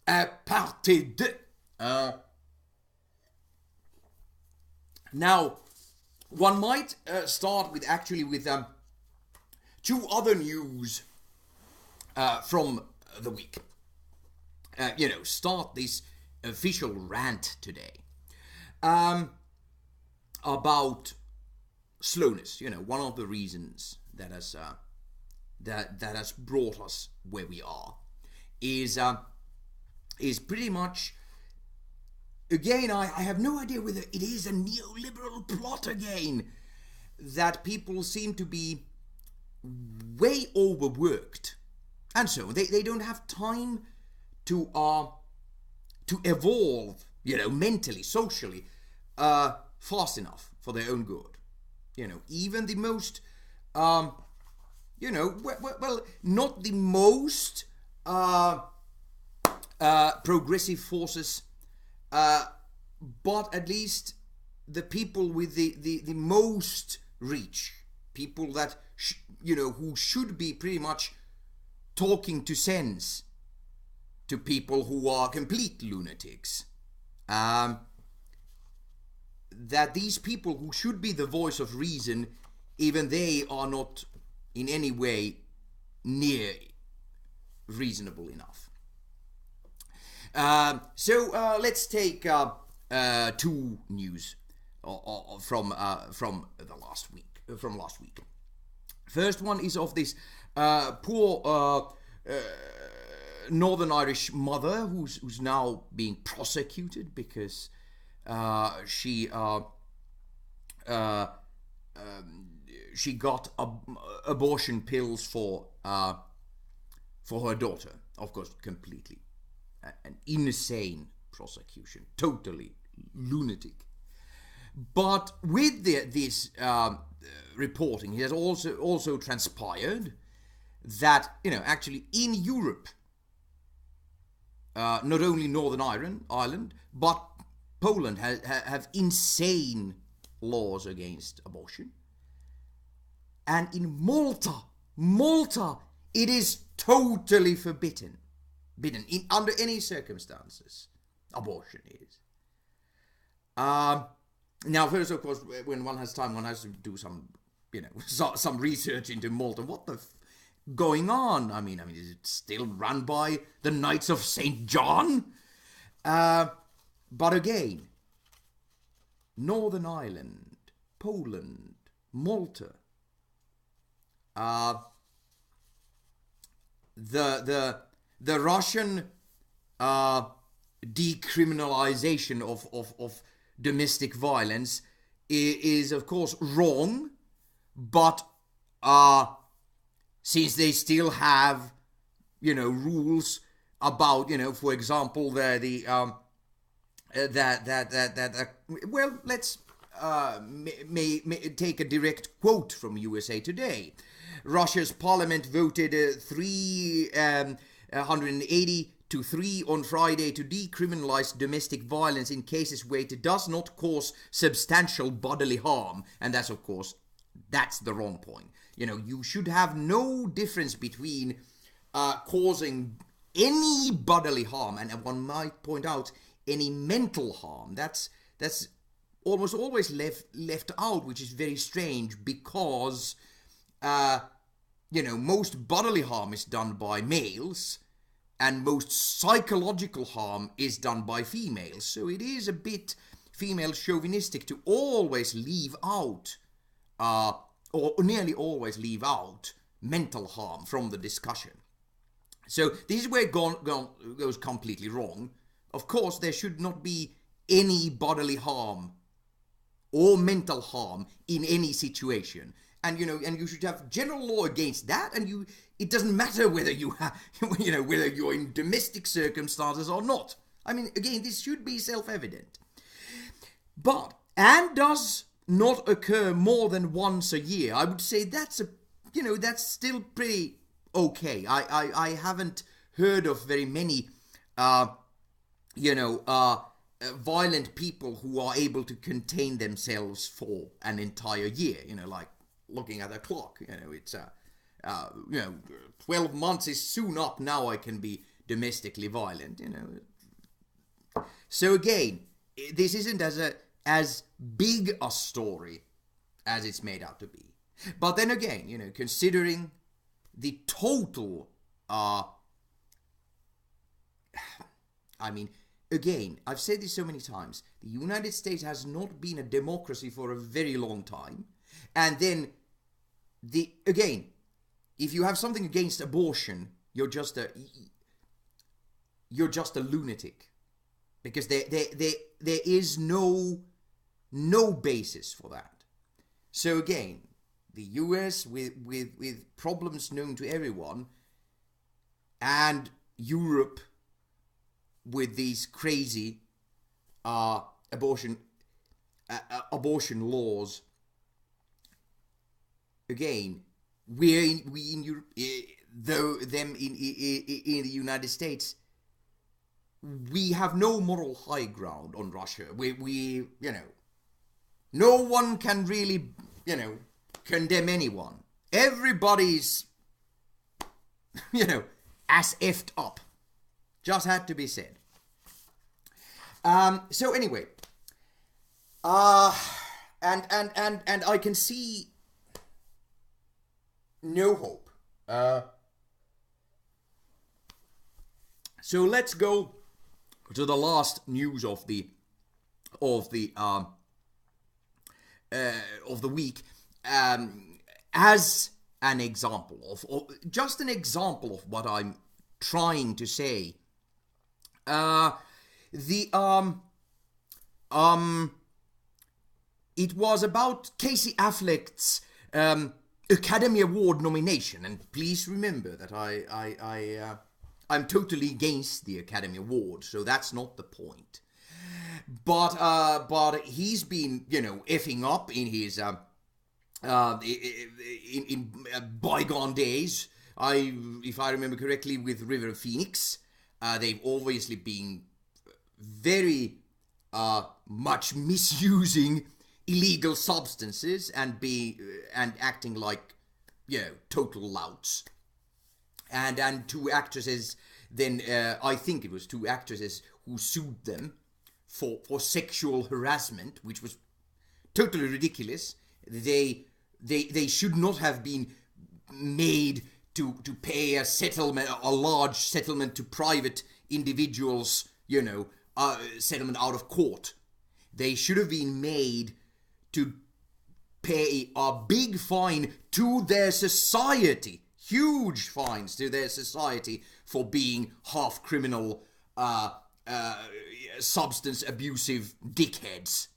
Partie 2. Now, one might start with two other news from the week. Start this official rant today about slowness. One of the reasons that has brought us where we are is pretty much. Again, I have no idea whether it is a neoliberal plot again, that people seem to be way overworked, and so they don't have time to evolve, mentally, socially, fast enough for their own good. Even the most, well, not the most progressive forces. But at least the people with the most reach, people that who should be pretty much talking to sense to people who are complete lunatics, that these people who should be the voice of reason, even they are not in any way near reasonable enough. So let's take two news from the last week. First one is of this poor Northern Irish mother who's now being prosecuted because she got abortion pills for her daughter. Of course, completely an insane prosecution, totally lunatic. But with this reporting, it has also transpired that actually in Europe, not only Northern Ireland, but Poland have insane laws against abortion, and in Malta, it is totally forbidden. Under any circumstances, abortion is. Now, first, of course, when one has time, one has to do some research into Malta. What the going on? I mean, is it still run by the Knights of St. John? But again, Northern Ireland, Poland, Malta, the Russian decriminalization of domestic violence is of course wrong, but since they still have rules about for example well, let's take a direct quote from USA Today. Russia's parliament voted 380 to 3 on Friday to decriminalize domestic violence in cases where it does not cause substantial bodily harm. And that's the wrong point. You should have no difference between causing any bodily harm, and one might point out any mental harm. That's almost always left out, which is very strange, because most bodily harm is done by males, and most psychological harm is done by females. So it is a bit female chauvinistic to always leave out, or nearly always leave out, mental harm from the discussion. So this is where it goes completely wrong. Of course, there should not be any bodily harm or mental harm in any situation. And you should have general law against that, and it doesn't matter whether you have, whether you're in domestic circumstances or not. I mean, again, this should be self-evident. But, and does not occur more than once a year, I would say that's still pretty okay. I haven't heard of very many, violent people who are able to contain themselves for an entire year, like looking at a clock, it's 12 months is soon up. Now I can be domestically violent, So again, this isn't as big a story as it's made out to be. But then again, considering the total, again, I've said this so many times, the United States has not been a democracy for a very long time. And then, if you have something against abortion, you're just a lunatic. Because there is no basis for that. So again, the US with problems known to everyone, and Europe with these crazy abortion laws. Again, we in Europe, though them in the United States, we have no moral high ground on Russia. We no one can really, condemn anyone. Everybody's, as effed up. Just had to be said. So anyway, and I can see no hope. So let's go to the last news of the week, as an example of just an example of what I'm trying to say. It was about Casey Affleck's Academy Award nomination, and please remember that I'm totally against the Academy Award, so that's not the point. But he's been effing up in his in bygone days. If I remember correctly, with River Phoenix, they've obviously been very much misusing illegal substances and acting like total louts. And two actresses, then I think it was two actresses who sued them for sexual harassment, which was totally ridiculous. They should not have been made to pay a large settlement to private individuals, settlement out of court. They should have been made to pay a big fine to their society, huge fines to their society for being half criminal, substance abusive dickheads.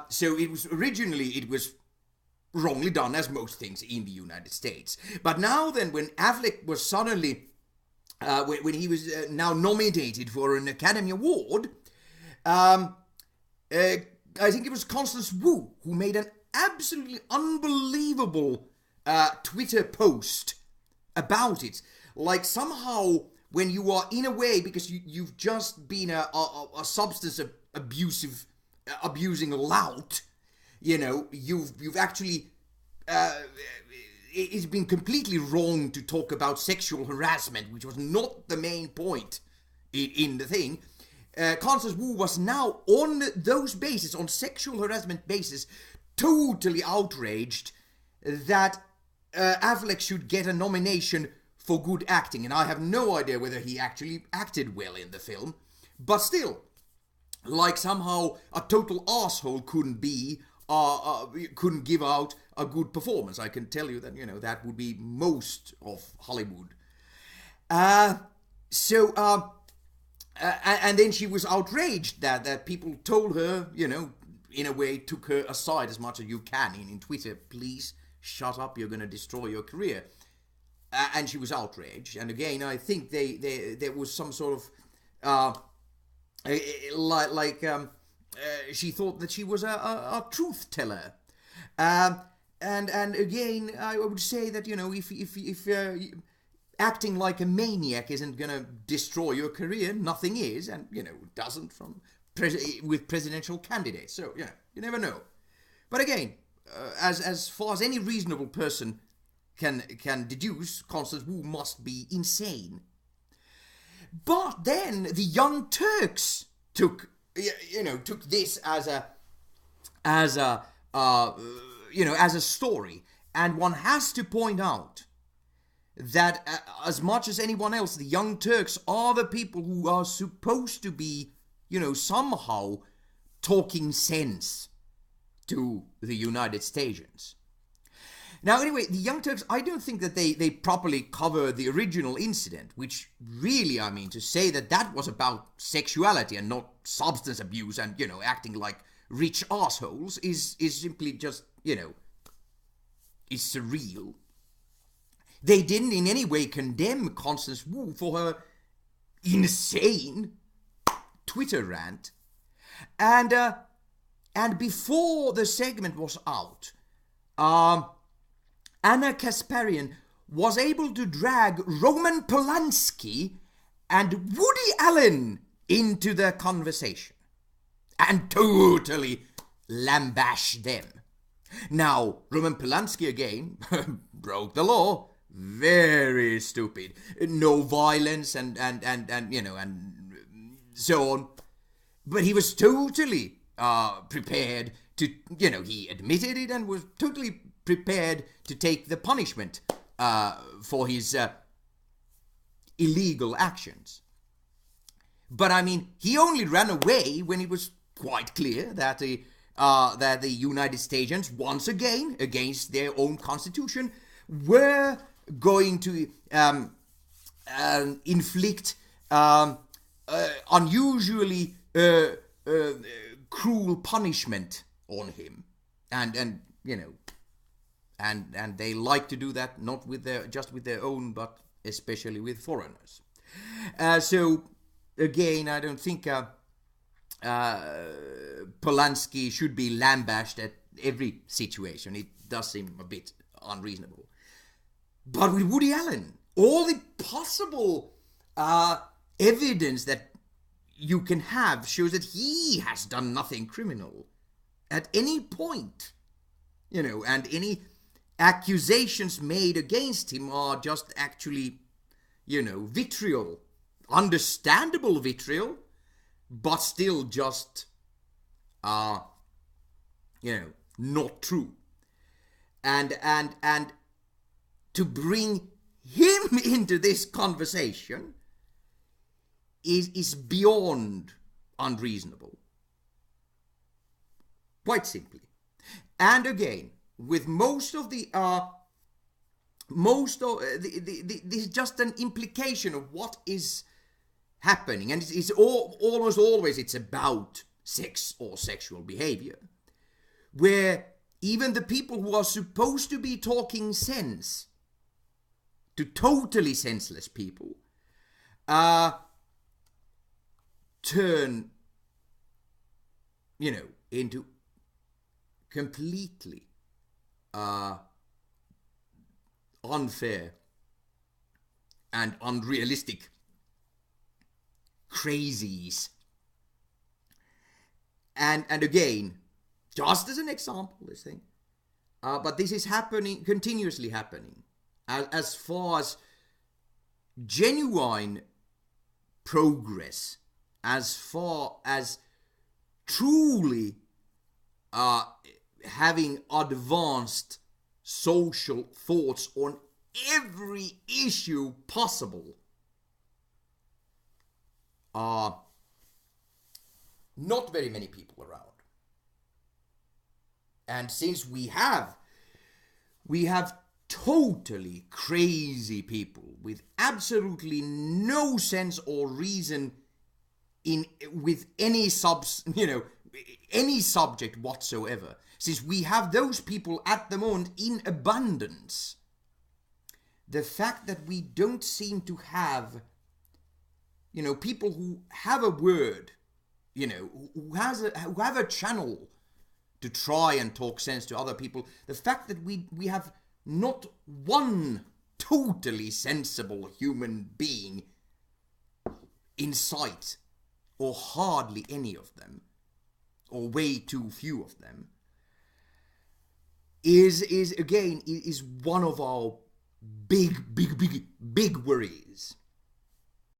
So it was wrongly done, as most things in the United States. But now then, when Affleck was suddenly, when he was now nominated for an Academy Award, I think it was Constance Wu who made an absolutely unbelievable Twitter post about it. Like somehow, when you are in a way, because you've just been a substance abusing lout, you've actually it's been completely wrong to talk about sexual harassment, which was not the main point in the thing. Constance Wu was now on those bases, on sexual harassment basis, totally outraged that Affleck should get a nomination for good acting, and I have no idea whether he actually acted well in the film, but still, like somehow a total asshole couldn't give out a good performance. I can tell you that that would be most of Hollywood. And then she was outraged that people told her, in a way, took her aside as much as you can in Twitter. Please shut up, you're going to destroy your career. And she was outraged. And again, I think there was some sort of she thought that she was a truth teller. And again, I would say that if acting like a maniac isn't gonna destroy your career, nothing is, and doesn't with presidential candidates. So you never know. But again, as far as any reasonable person can deduce, Constance Wu must be insane. But then the Young Turks took this as a story, and one has to point out that as much as anyone else, the Young Turks are the people who are supposed to be, somehow talking sense to the United States. Now, anyway, the Young Turks, I don't think that they properly cover the original incident, which really, to say that was about sexuality and not substance abuse and, acting like rich assholes is simply just, is surreal. They didn't in any way condemn Constance Wu for her insane Twitter rant. And before the segment was out, Anna Kasparian was able to drag Roman Polanski and Woody Allen into the conversation and totally lambash them. Now, Roman Polanski again broke the law. Very stupid. No violence and so on. But he was totally prepared to, he admitted it and was totally prepared to take the punishment for his illegal actions. But he only ran away when it was quite clear that the United States, once again, against their own constitution, were going to inflict unusually cruel punishment on him, and they like to do that not just with their own, but especially with foreigners. So again, I don't think Polanski should be lambasted at every situation. It does seem a bit unreasonable. But with Woody Allen, all the possible evidence that you can have shows that he has done nothing criminal at any point, and any accusations made against him are just actually, vitriol, understandable vitriol, but still just, not true. And to bring him into this conversation is beyond unreasonable. Quite simply. And again, with most of this is just an implication of what is happening, and it's almost always it's about sex or sexual behavior, where even the people who are supposed to be talking sense to totally senseless people turn, into completely unfair and unrealistic crazies. And again, just as an example, this thing, but this is happening, continuously happening, as far as genuine progress, as far as truly having advanced social thoughts on every issue possible, are not very many people around. And since we have totally crazy people with absolutely no sense or reason with any any subject whatsoever, since we have those people at the moment in abundance, the fact that we don't seem to have people who have a word, who have a channel to try and talk sense to other people, the fact that we have not one totally sensible human being in sight, or hardly any of them, or way too few of them, is one of our big worries.